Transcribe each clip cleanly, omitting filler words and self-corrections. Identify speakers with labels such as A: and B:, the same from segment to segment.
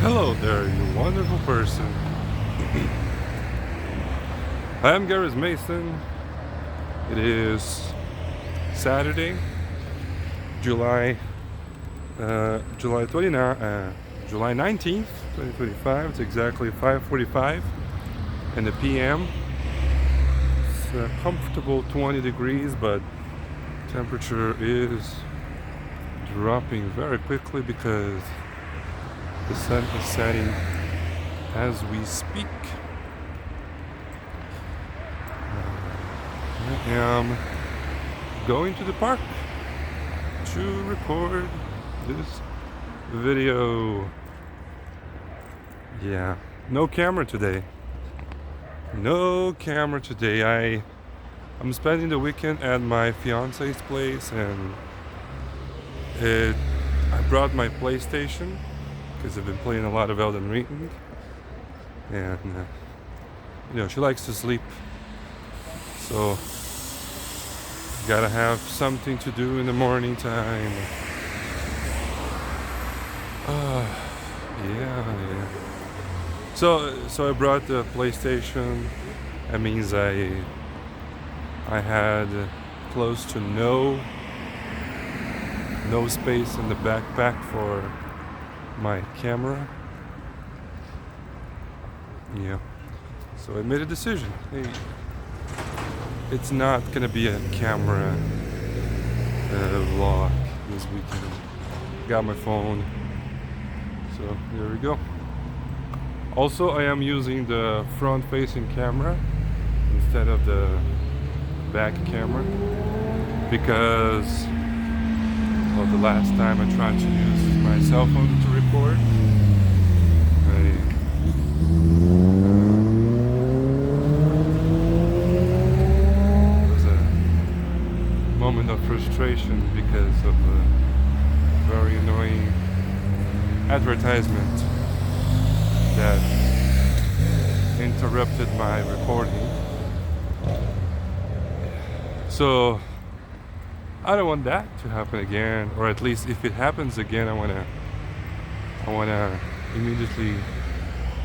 A: Hello there, you wonderful person. I am Gareth Mason. It is Saturday, July July 29th, July 19th, 2025. It's exactly 5:45 in the PM. It's a comfortable 20 degrees, but temperature is dropping very quickly because the sun is setting as we speak. I am going to the park to record this video. Yeah, no camera today. No camera today. I'm spending the weekend at my fiancee's place, and I brought my PlayStation because I've been playing a lot of Elden Ring, and she likes to sleep, so gotta have something to do in the morning time. Yeah. So I brought the PlayStation. That means I had close to no space in the backpack for my camera. Yeah. So I made a decision. Hey, it's not gonna be a camera vlog this weekend. Got my phone. So there we go. Also, I am using the front-facing camera instead of the back camera because the last time I tried to use my cell phone to record, it was a moment of frustration because of a very annoying advertisement that interrupted my recording. So I don't want that to happen again, or at least if it happens again, I wanna immediately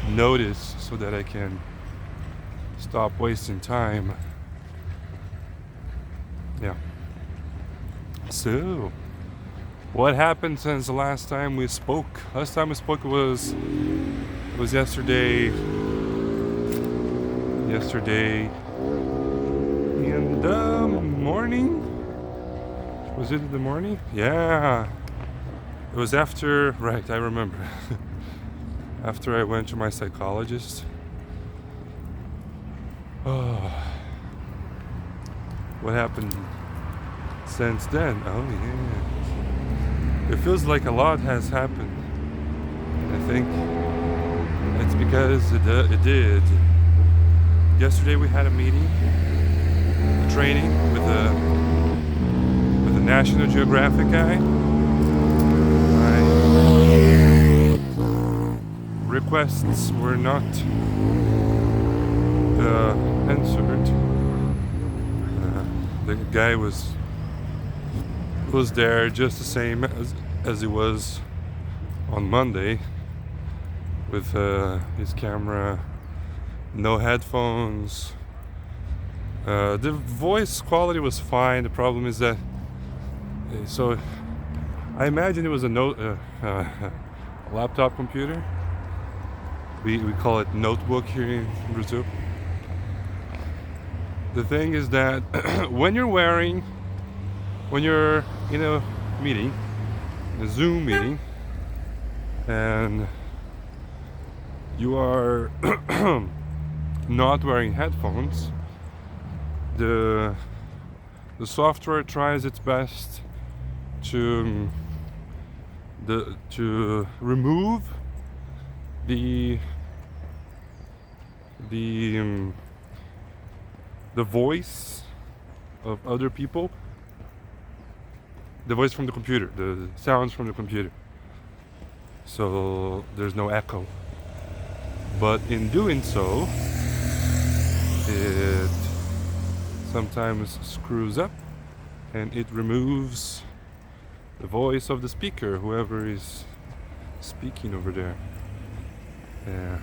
A: notice so that I can stop wasting time. Yeah. So, what happened since the last time we spoke? Last time we spoke was yesterday. Yesterday in the morning. Was it in the morning? Yeah. It was after, right, I remember. After I went to my psychologist. Oh. What happened since then? Oh, yeah. It feels like a lot has happened. I think it's because it did. Yesterday we had a meeting, a training with a National Geographic guy. My requests were not answered. The guy was there just the same as he was on Monday, with his camera, no headphones. The voice quality was fine. The problem is that so I imagine it was a laptop computer. We call it notebook here in Brazil. The thing is that when you're in a meeting, a Zoom meeting, and you are not wearing headphones, the software tries its best to remove the voice of other people, the voice from the computer, the sounds from the computer, so there's no echo. But in doing so, it sometimes screws up and it removes the voice of the speaker, whoever is speaking over there. Yeah.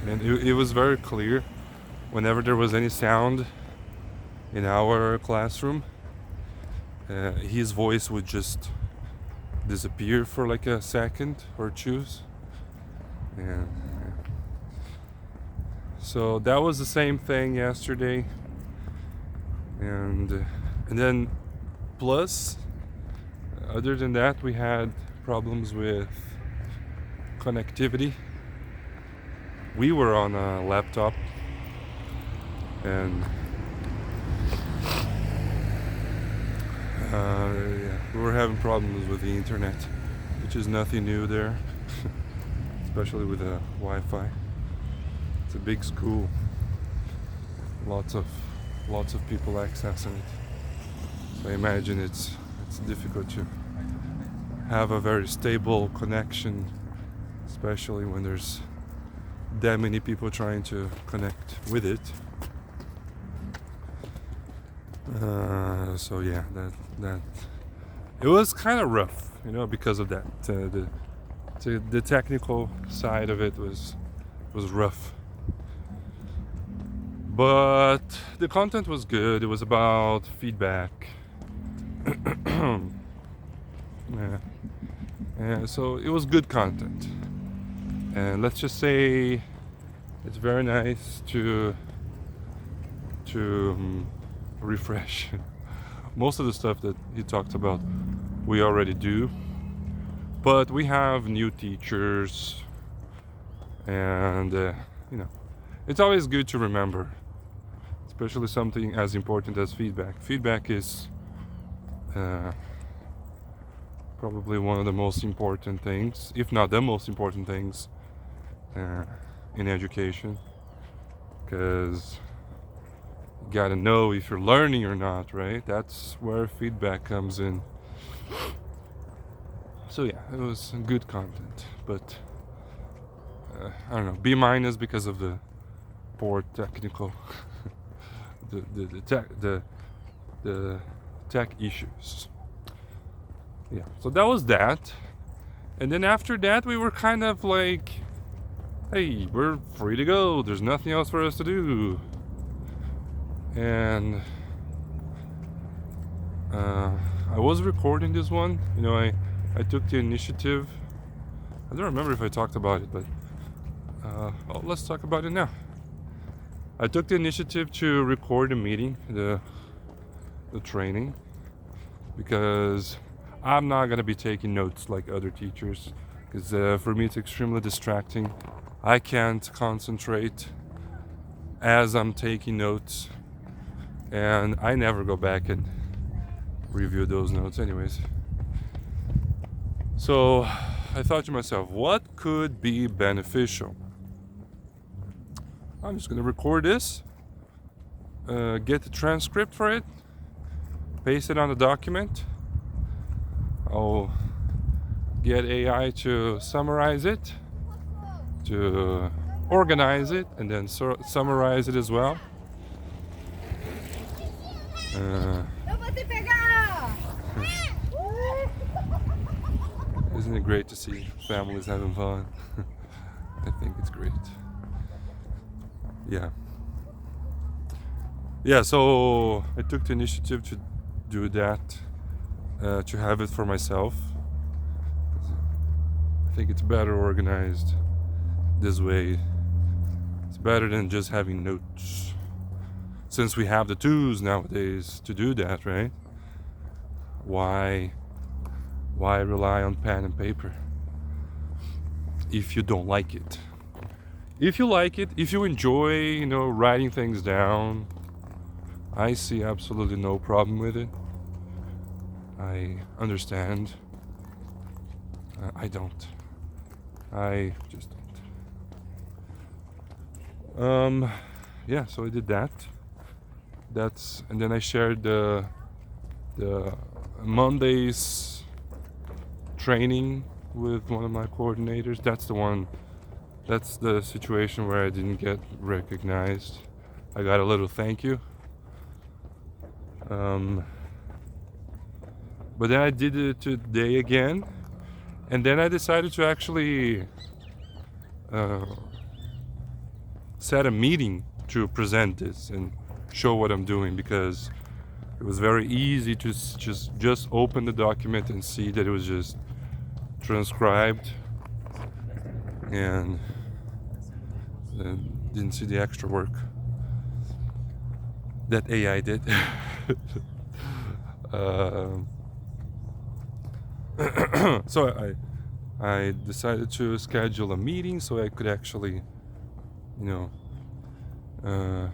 A: And it was very clear whenever there was any sound in our classroom, his voice would just disappear for like a second or two. And so that was the same thing yesterday. And then plus, other than that, we had problems with connectivity. We were on a laptop, and yeah, we were having problems with the internet, which is nothing new there, especially with the Wi-Fi. It's a big school, lots of people accessing it. So I imagine it's difficult to have a very stable connection, especially when there's that many people trying to connect with it. So yeah, that it was kind of rough, because of that. The technical side of it was rough, but the content was good. It was about feedback. Yeah, so it was good content, and let's just say it's very nice to refresh. Most of the stuff that he talked about we already do, but we have new teachers, and it's always good to remember, especially something as important as feedback. Feedback is probably one of the most important things, if not the most important things, in education, because you gotta know if you're learning or not, right? That's where feedback comes in. So yeah, it was good content, but I don't know, B minus because of the poor technical, the tech issues. Yeah, so that was that, and then after that we were kind of like, hey, we're free to go. There's nothing else for us to do, and I was recording this one. I took the initiative. I don't remember if I talked about it, but well, let's talk about it now. I took the initiative to record the meeting, the training, because I'm not gonna be taking notes like other teachers, because for me it's extremely distracting. I can't concentrate as I'm taking notes, and I never go back and review those notes anyways. So I thought to myself, what could be beneficial? I'm just gonna record this, get the transcript for it, paste it on the document. I'll get AI to summarize it, to organize it, and then summarize it as well. Isn't it great to see families having fun? I think it's great. Yeah, so I took the initiative to do that, to have it for myself. I think it's better organized this way. It's better than just having notes, since we have the tools nowadays to do that, right? Why rely on pen and paper if you don't like it? If you like it, if you enjoy, writing things down, I see absolutely no problem with it. I understand. I don't. I just don't. Yeah, so I did that. And then I shared the Monday's training with one of my coordinators. That's the situation where I didn't get recognized. I got a little thank you. But then I did it today again, and then I decided to actually uh, set a meeting to present this and show what I'm doing, because it was very easy to just open the document and see that it was just transcribed, and didn't see the extra work that AI did. So I decided to schedule a meeting so I could actually, uh,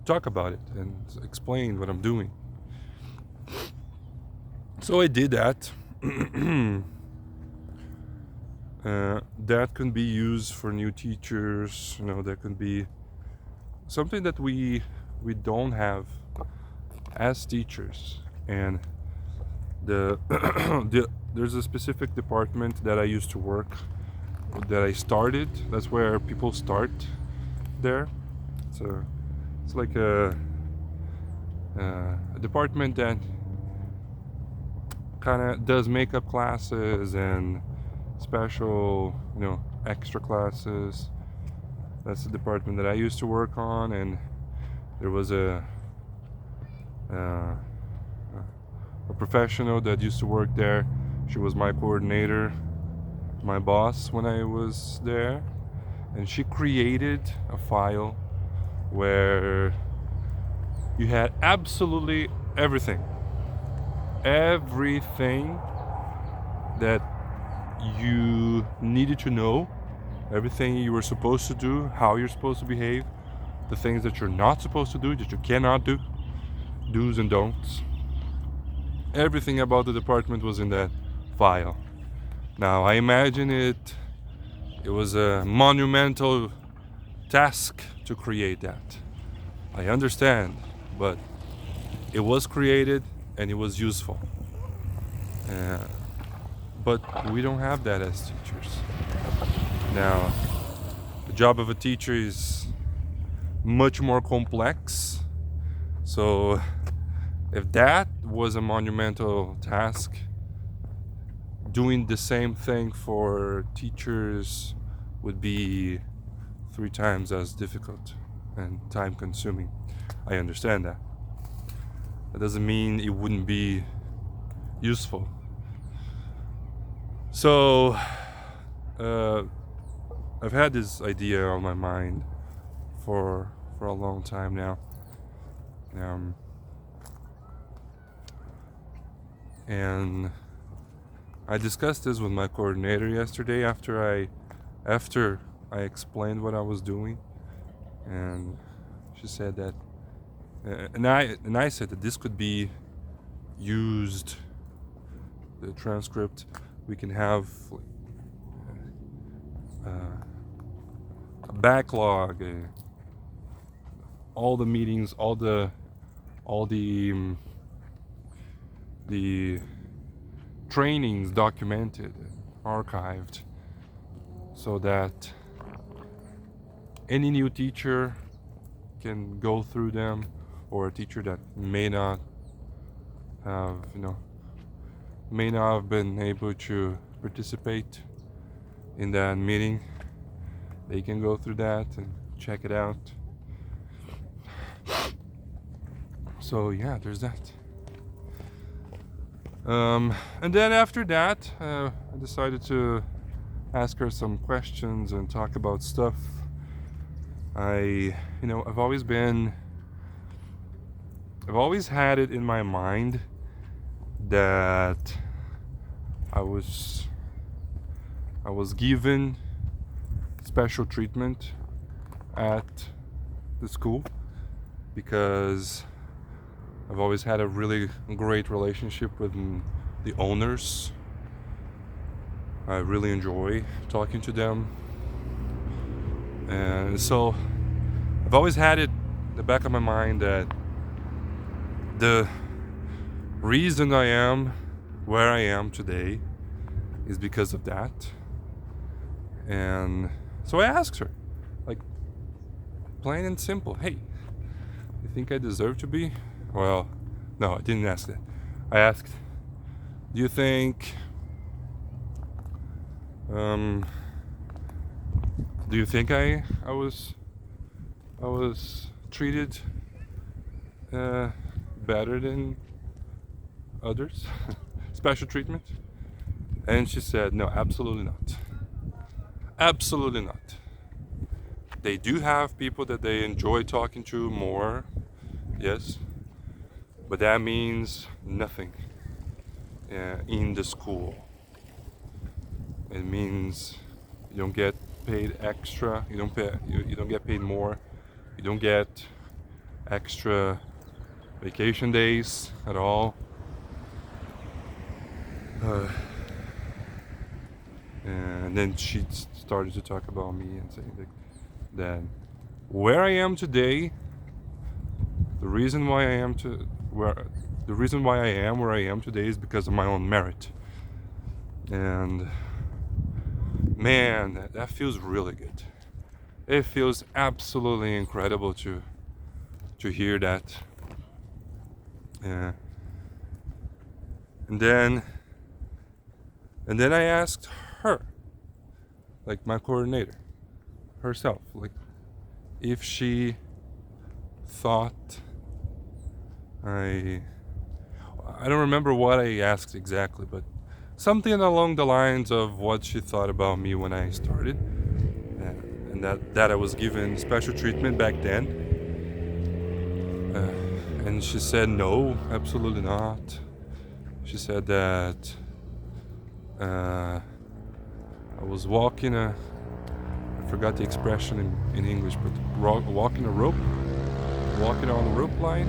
A: talk about it and explain what I'm doing. So I did that. That can be used for new teachers. That can be something that we don't have as teachers. And there's a specific department that I used to work, that I started. That's where people start there. So it's like a department that kind of does makeup classes and special, extra classes. That's the department that I used to work on, and there was a professional that used to work there. She was my coordinator, my boss when I was there, and she created a file where you had absolutely everything that you needed to know, everything you were supposed to do, how you're supposed to behave, the things that you're not supposed to do, that you cannot do, do's and don'ts. Everything about the department was in that file. Now I imagine it was a monumental task to create that. I understand, but it was created and it was useful. But we don't have that as teachers. Now, the job of a teacher is much more complex. So if that was a monumental task, doing the same thing for teachers would be 3 times as difficult and time consuming. I understand that. That doesn't mean it wouldn't be useful. So I've had this idea on my mind for a long time now. And I discussed this with my coordinator yesterday after I explained what I was doing, and she said that, and I said that this could be used. The transcript, we can have a backlog, all the meetings, all the trainings documented, archived, so that any new teacher can go through them, or a teacher that may not have been able to participate in that meeting, they can go through that and check it out. So yeah, there's that. And then after that, I decided to ask her some questions and talk about stuff. I've always had it in my mind that I was given special treatment at the school because I've always had a really great relationship with the owners. I really enjoy talking to them, and so I've always had it in the back of my mind that the reason I am where I am today is because of that. And so I asked her, like, plain and simple, hey, you think I deserve to be? Well, no, I didn't ask that. I asked, do you think Um, do you think I was treated better than others? Special treatment? And she said, no, absolutely not. Absolutely not. They do have people that they enjoy talking to more, yes, but that means nothing in the school. It means you don't get paid extra. You don't get paid more. You don't get extra vacation days at all. Uh, and then she started to talk about me and saying that where I am today, the reason why I am where I am today is because of my own merit. And man, that feels really good. It feels absolutely incredible to hear that. Yeah. And then I asked her, like my coordinator, herself, like if she thought I don't remember what I asked exactly, but something along the lines of what she thought about me when I started, and that I was given special treatment back then. And she said no, absolutely not. She said that I was walking I forgot the expression in English, but walking a rope, walking on a rope line,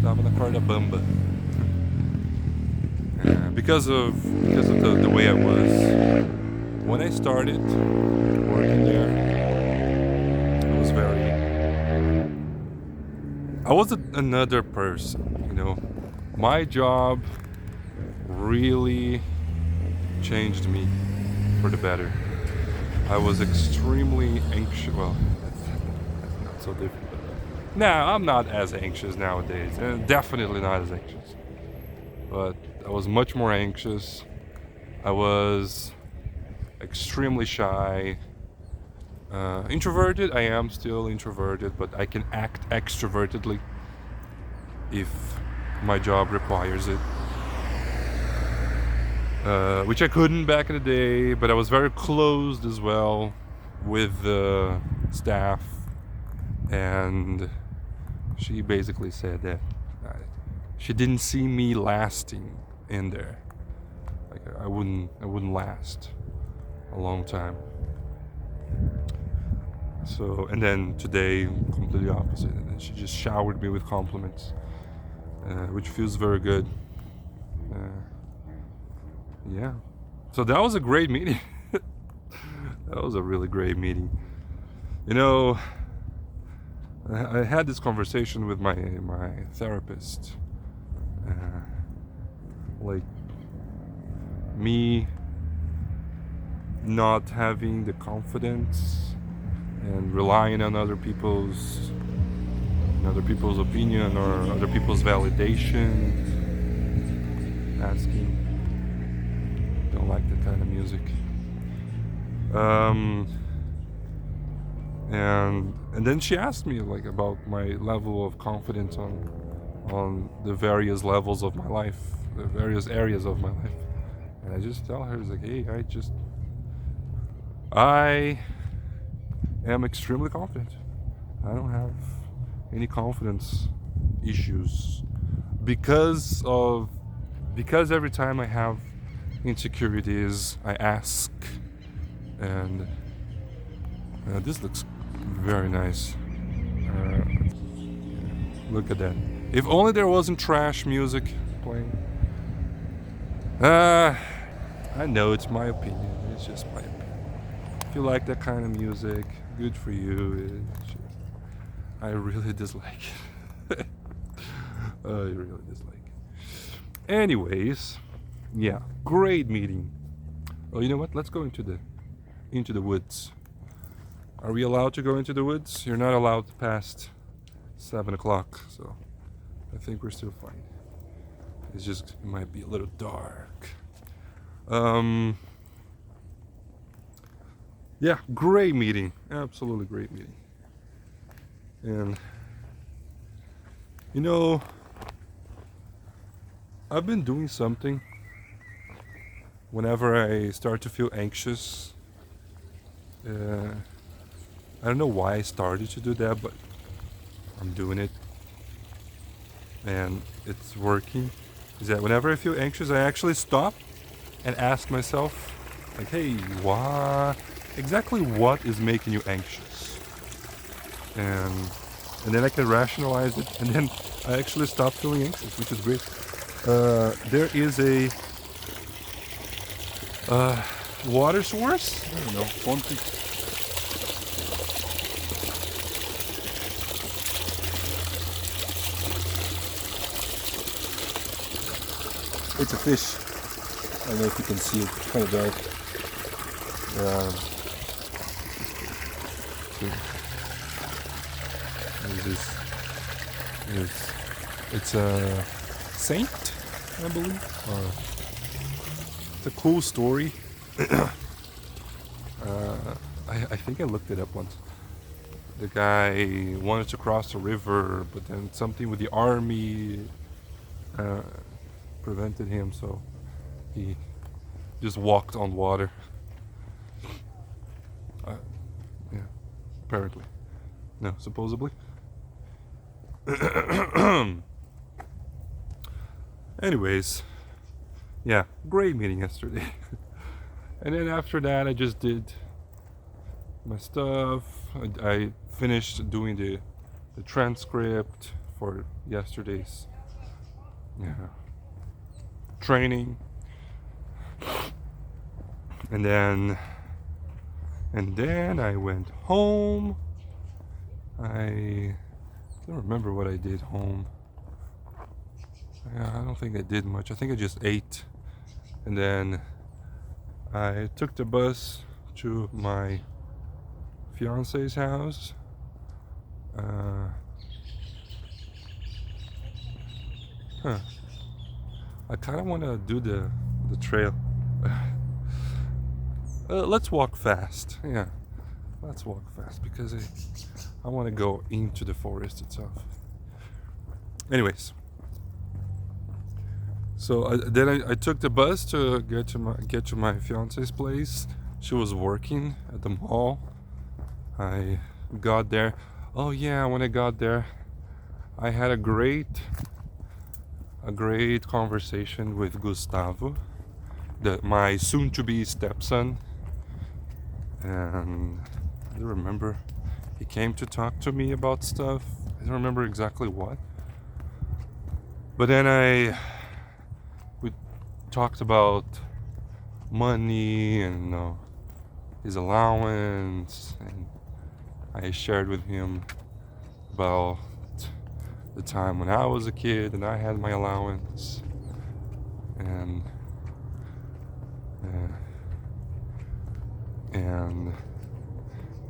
A: Tava na corda bamba. Because of the way I was when I started working there. I was another person, you know. My job really changed me for the better. I was extremely anxious. Well, that's not so different. But nah, I'm not as anxious nowadays. Definitely not as anxious. But I was much more anxious. I was extremely shy. Introverted, I am still introverted, but I can act extrovertedly if my job requires it. Which I couldn't back in the day, but I was very closed as well with the staff, and she basically said that she didn't see me lasting in there. Like I wouldn't last a long time. So, and then today, completely opposite. And then she just showered me with compliments, which feels very good. Yeah. So that was a great meeting. That was a really great meeting. You know, I had this conversation with my therapist. Like me not having the confidence and relying on other people's opinion or other people's validation. Asking, don't like that kind of music. And then she asked me like about my level of confidence on the various levels of my life, the various areas of my life. And I just tell her, like, hey, I am extremely confident. I don't have any confidence issues because every time I have insecurities, I ask, and this looks very nice. Look at that. If only there wasn't trash music playing. I know it's my opinion. It's just my opinion. If you like that kind of music, good for you. I really dislike it. I really dislike it. Anyways, yeah, great meeting. Oh, you know what? Let's go into the woods. Are we allowed to go into the woods? You're not allowed past 7 o'clock, so I think we're still fine. it might be a little dark. Yeah, great meeting. Absolutely great meeting. And you know, I've been doing something whenever I start to feel anxious. I don't know why I started to do that, but I'm doing it and it's working. Is that whenever I feel anxious, I actually stop and ask myself, like, hey, exactly what is making you anxious? And then I can rationalize it, and then I actually stop feeling anxious, which is great. There is a water source. I don't know. It's a fish. I don't know if you can see it. It's kind of dark. It's a saint, I believe. It's a cool story. I think I looked it up once. The guy wanted to cross the river, but then something with the army prevented him, so he just walked on water. Yeah, apparently. No, supposedly. Anyways, yeah, great meeting yesterday. And then after that, I just did my stuff. I finished doing the transcript for yesterday's training. And then I went home. I don't remember what I did home. I don't think I did much. I think I just ate. And then I took the bus to my fiancee's house. I kind of want to do the trail. Let's walk fast. Yeah, let's walk fast because I want to go into the forest itself. Anyways, so then I took the bus to get to my fiance's place. She was working at the mall. I got there. Oh yeah, when I got there, I had a great conversation with Gustavo, my soon-to-be stepson. And I don't remember. He came to talk to me about stuff. I don't remember exactly what. But then we talked about money and his allowance, and I shared with him about the time when I was a kid and I had my allowance, and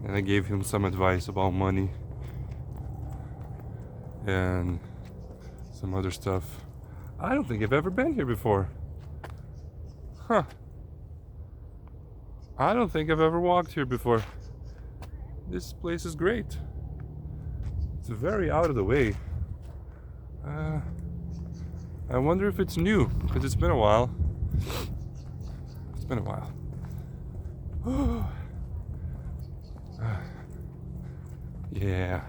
A: I gave him some advice about money and some other stuff. I don't think I've ever been here before. Huh. I don't think I've ever walked here before. This place is great. It's very out of the way. I wonder if it's new, because it's been a while. It's been a while. Yeah.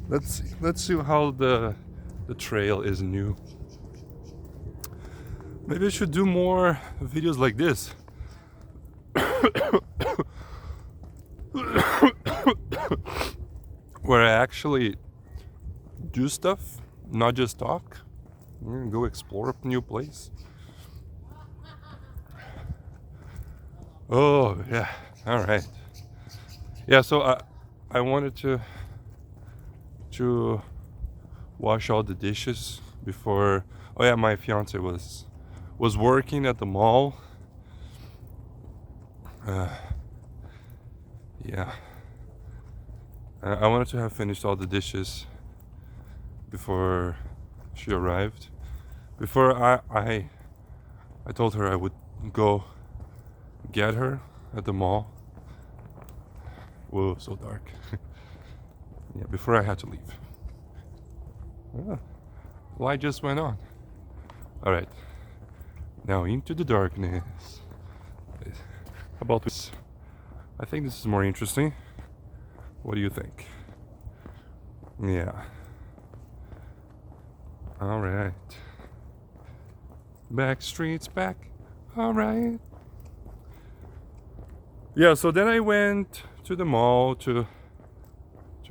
A: Let's see how the trail is new. Maybe I should do more videos like this. Where I actually do stuff, not just talk. Go explore a new place. Oh yeah, all right. Yeah, so I wanted to wash all the dishes before. Oh yeah, my fiance was working at the mall. Yeah. I wanted to have finished all the dishes before she arrived. Before I told her I would go get her at the mall. Whoa, so dark. Yeah, before I had to leave. Ah, light just went on. All right, now into the darkness. How about this? I think this is more interesting. What do you think? Yeah. All right. Back streets back. All right. Yeah, so then I went to the mall to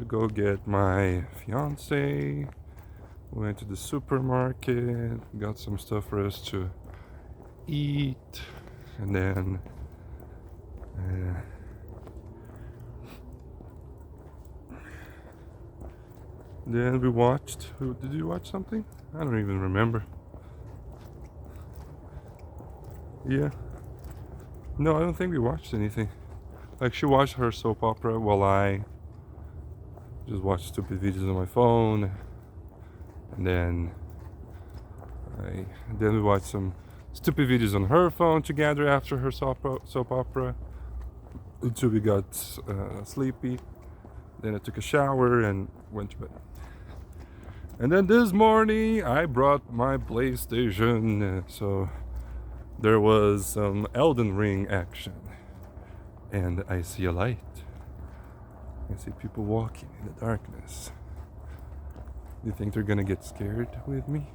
A: go get my fiancée. Went to the supermarket, got some stuff for us to eat, and then we watched. Did you watch something? I don't even remember. Yeah. No, I don't think we watched anything. Like, she watched her soap opera while I just watched stupid videos on my phone, and then we watched some stupid videos on her phone together after her soap opera until we got sleepy. Then I took a shower and went to bed. And then this morning I brought my PlayStation, so there was some Elden Ring action, and I see a light. I see people walking in the darkness. Do you think they're gonna get scared with me?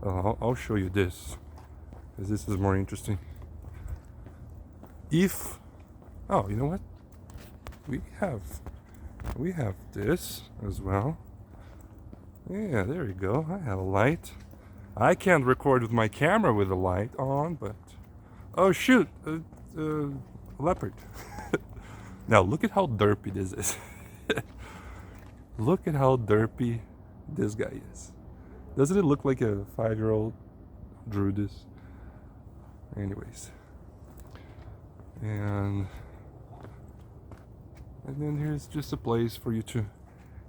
A: I'll show you this, because this is more interesting. Oh, you know what? We have this as well. Yeah, there you go. I have a light. I can't record with my camera with the light on, but oh shoot, leopard. Now look at how derpy this is. Look at how derpy this guy is. Doesn't it look like a 5-year-old drew this? Anyways. And then here's just a place for you to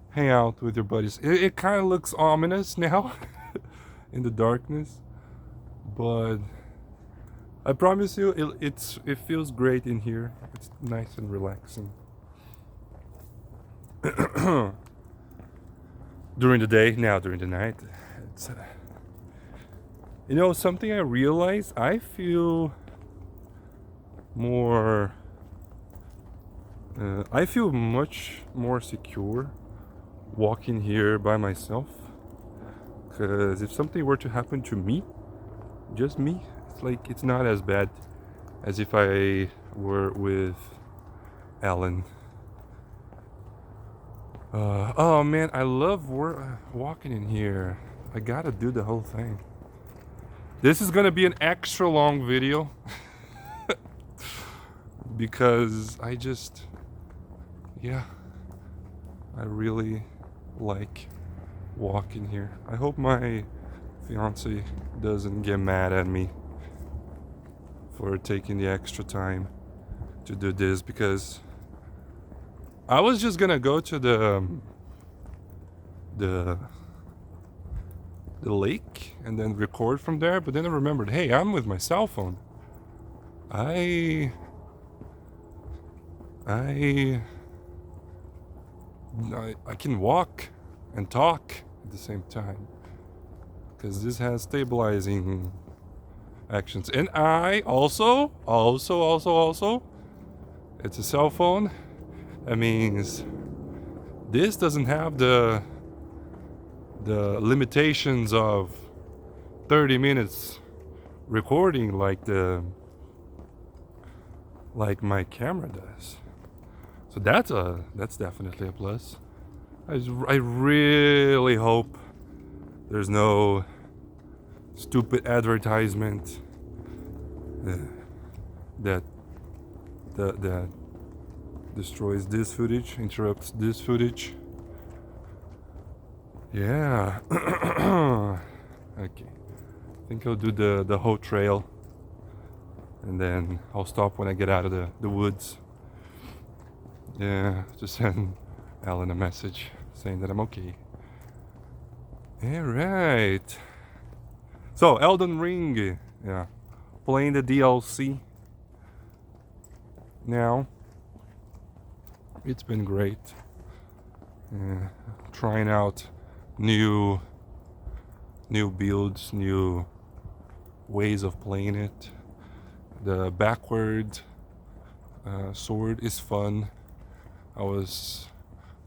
A: hang out with your buddies. It kind of looks ominous now in the darkness, but I promise you it feels great in here. It's nice and relaxing. During the day, now during the night, it's something I realize. I feel more I feel much more secure walking here by myself, because if something were to happen to me, just me, it's like it's not as bad as if I were with Alan. Oh man, I love walking in here. I gotta do the whole thing. This is gonna be an extra long video because I really like walking here. I hope my fiance doesn't get mad at me for taking the extra time to do this, because I was just gonna go to the lake and then record from there, but then I remembered, hey, I'm with my cell phone. I can walk and talk at the same time, because this has stabilizing actions. And I also, it's a cell phone. That means this doesn't have the limitations of 30 minutes recording like my camera does. So that's definitely a plus. I really hope there's no stupid advertisement that destroys this footage, interrupts this footage. Yeah. Okay. I think I'll do the whole trail, and then I'll stop when I get out of the woods. Yeah, just send Alan a message saying that I'm okay. All right. So Elden Ring, yeah, playing the DLC now. It's been great. Trying out new builds, new ways of playing it. The backward sword is fun. I was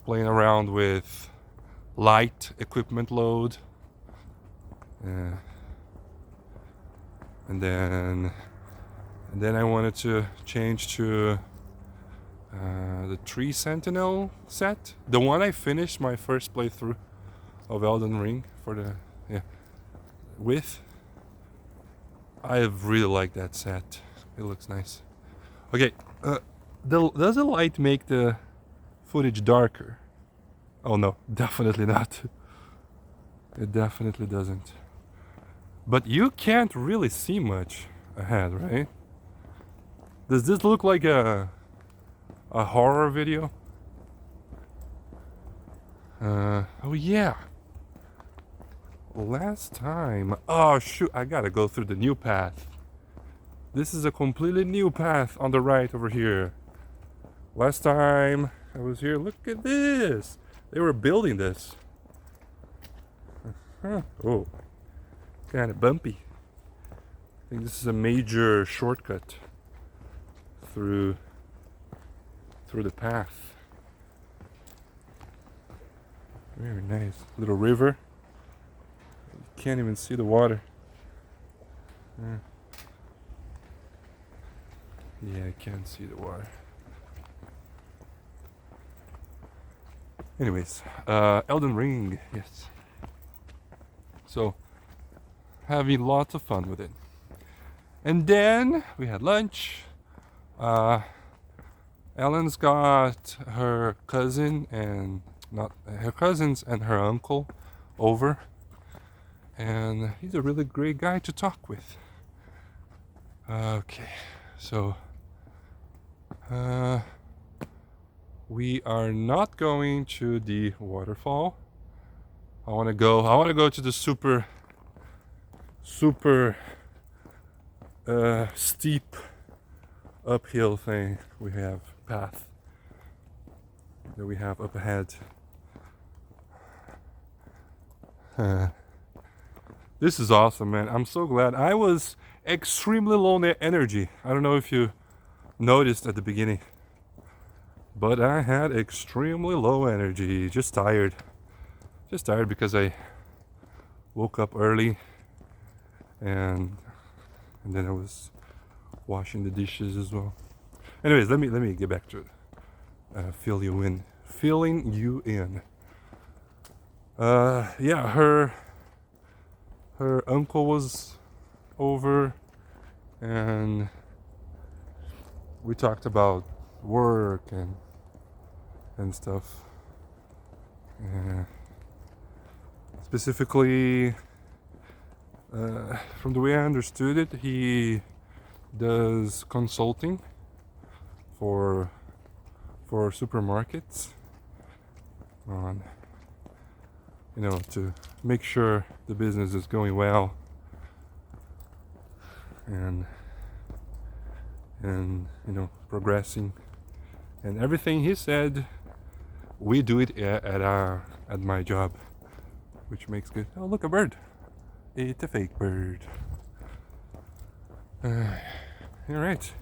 A: playing around with light equipment load, and then I wanted to change to the Tree Sentinel set, the one I finished my first playthrough of Elden Ring for the with. I really like that set. It looks nice. Okay, does the light make the footage darker? Oh no, definitely not. It definitely doesn't. But you can't really see much ahead, right? Does this look like a horror video? Oh yeah. Last time, oh shoot, I gotta go through the new path. This is a completely new path on the right over here. Last time I was here, look at this. They were building this. Oh, kind of bumpy. I think this is a major shortcut through the path. Very nice. Little river. You can't even see the water. Yeah, I can't see the water. Anyways, Elden Ring, yes. So, having lots of fun with it. And then we had lunch. Ellen's got her cousin and not her cousins and her uncle over, and he's a really great guy to talk with. Okay, so we are not going to the waterfall. I want to go to the super steep uphill thing we have path that we have up ahead. This is awesome, man. I'm so glad. I was extremely low energy. I don't know if you noticed at the beginning, but I had extremely low energy. Just tired because I woke up early and then I was washing the dishes as well. Anyways, let me get back to it. Filling you in. Yeah, her uncle was over and we talked about work and stuff. Specifically, from the way I understood it, he does consulting for supermarkets on, to make sure the business is going well and progressing, and everything he said we do it at my job, which makes good. Oh, look, a bird. It's a fake bird. All right.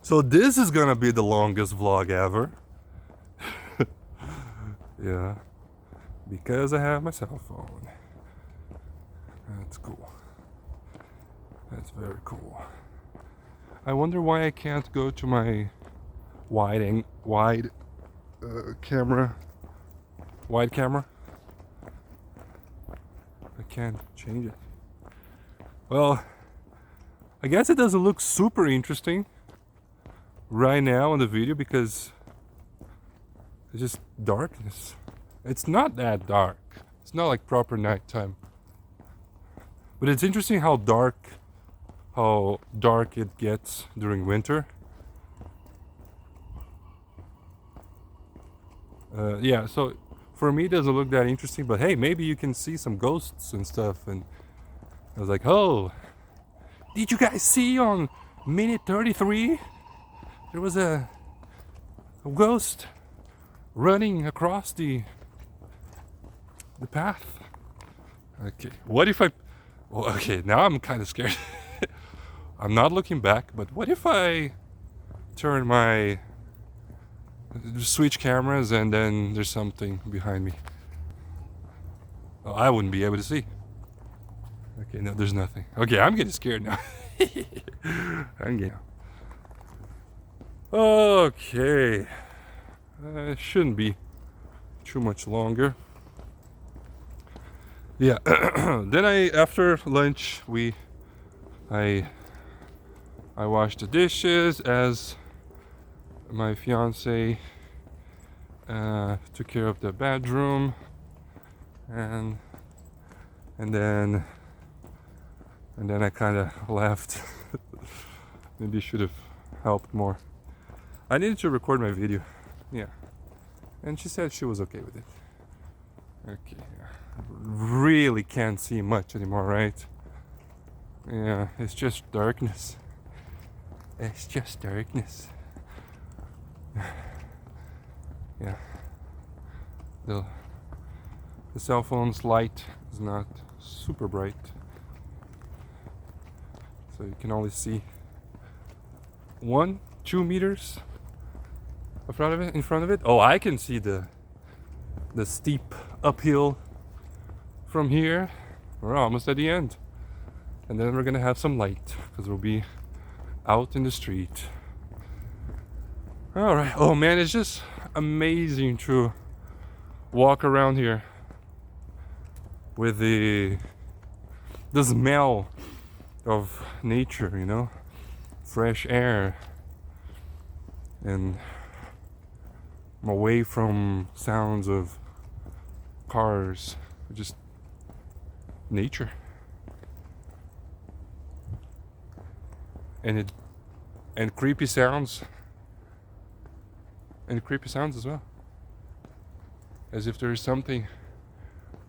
A: So this is gonna be the longest vlog ever. Yeah, because I have my cell phone. That's cool. That's very cool. I wonder why I can't go to my wide camera. Wide camera. I can't change it. Well, I guess it doesn't look super interesting right now on the video because it's just darkness. It's not that dark. It's not like proper nighttime. But it's interesting how dark it gets during winter. Yeah, so for me, it doesn't look that interesting. But hey, maybe you can see some ghosts and stuff. And I was like, oh, did you guys see on minute 33? There was a ghost running across the path. Okay, what if I... Well, okay, now I'm kind of scared. I'm not looking back, but what if I turn my... switch cameras and then there's something behind me? Oh, I wouldn't be able to see. Okay, no, there's nothing. Okay, I'm getting scared now. I'm getting... Okay. Shouldn't be too much longer. Yeah. Then after lunch, I washed the dishes as my fiancée took care of the bedroom, and then I kind of left. Maybe I should have helped more. I needed to record my video. Yeah. And she said she was okay with it. Okay. Really can't see much anymore, right? Yeah, it's just darkness. It's just darkness. Yeah. The cell phone's light is not super bright, so you can only see 1-2 meters in front of it. Oh, I can see the steep uphill from here. We're almost at the end, and then we're gonna have some light because we'll be out in the street. All right. Oh man, it's just amazing to walk around here with the smell of nature, you know, fresh air, and I'm away from sounds of cars, just nature. And creepy sounds. And creepy sounds as well. As if there is something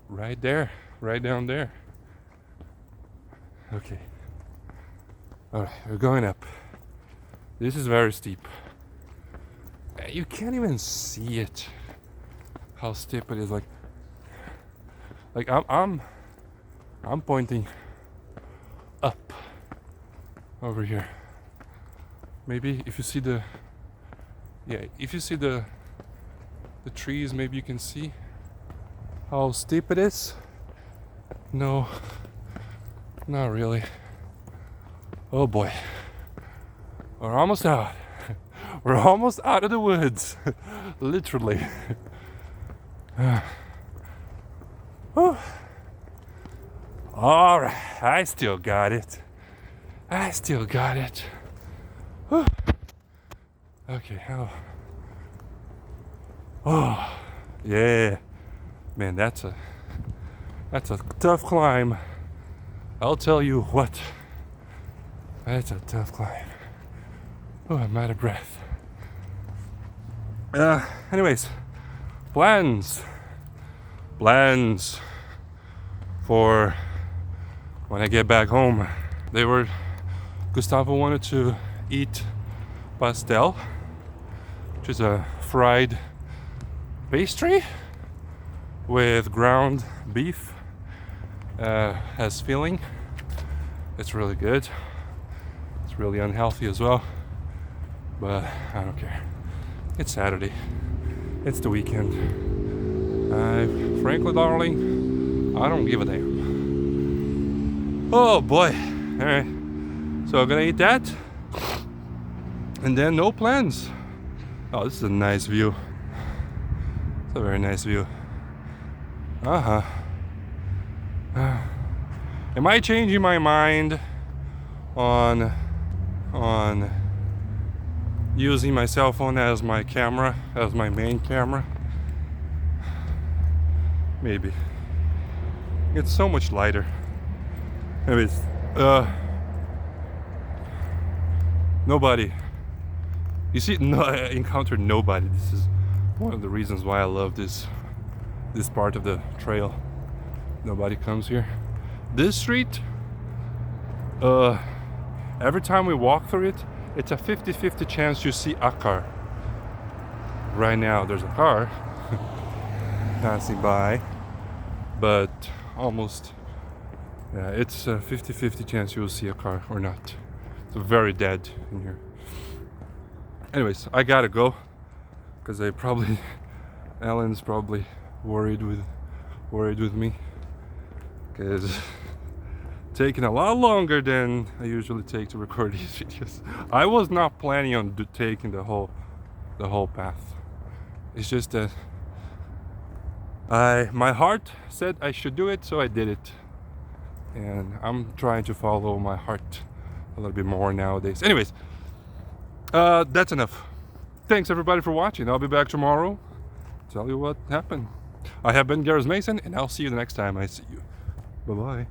A: right there, right down there. Okay. Alright, we're going up. This is very steep. You can't even see it. How steep it is. Like I'm pointing up over here. Maybe if you see the trees, maybe you can see how steep it is. No, not really. Oh boy, we're almost out. We're almost out of the woods, literally. All right, I still got it. Whew. Okay, oh, yeah, man, that's a tough climb. I'll tell you what, that's a tough climb. Oh, I'm out of breath. Anyways, plans for when I get back home. Gustavo wanted to eat pastel, which is a fried pastry with ground beef as filling. It's really good. It's really unhealthy as well, but I don't care. It's Saturday. It's the weekend. Frankly, darling, I don't give a damn. Oh boy. Alright. So I'm gonna eat that. And then no plans. Oh, this is a nice view. It's a very nice view. Am I changing my mind on using my cell phone as my camera, as my main camera? Maybe. It's so much lighter. Anyways, nobody. You see, no, I encountered nobody. This is one of the reasons why I love this this part of the trail. Nobody comes here. This street, every time we walk through it, it's a 50-50 chance you see a car. Right now there's a car passing by, but almost, yeah, it's a 50-50 chance you'll see a car or not. It's very dead in here. Anyways, I gotta go because Alan's probably worried with me because taking a lot longer than I usually take to record these videos. I was not planning on taking the whole path. It's just that my heart said I should do it, so I did it, and I'm trying to follow my heart a little bit more nowadays. Anyways, that's enough. Thanks everybody for watching. I'll be back tomorrow. Tell you what happened. I have been Gareth Mason, and I'll see you the next time I see you. Bye bye.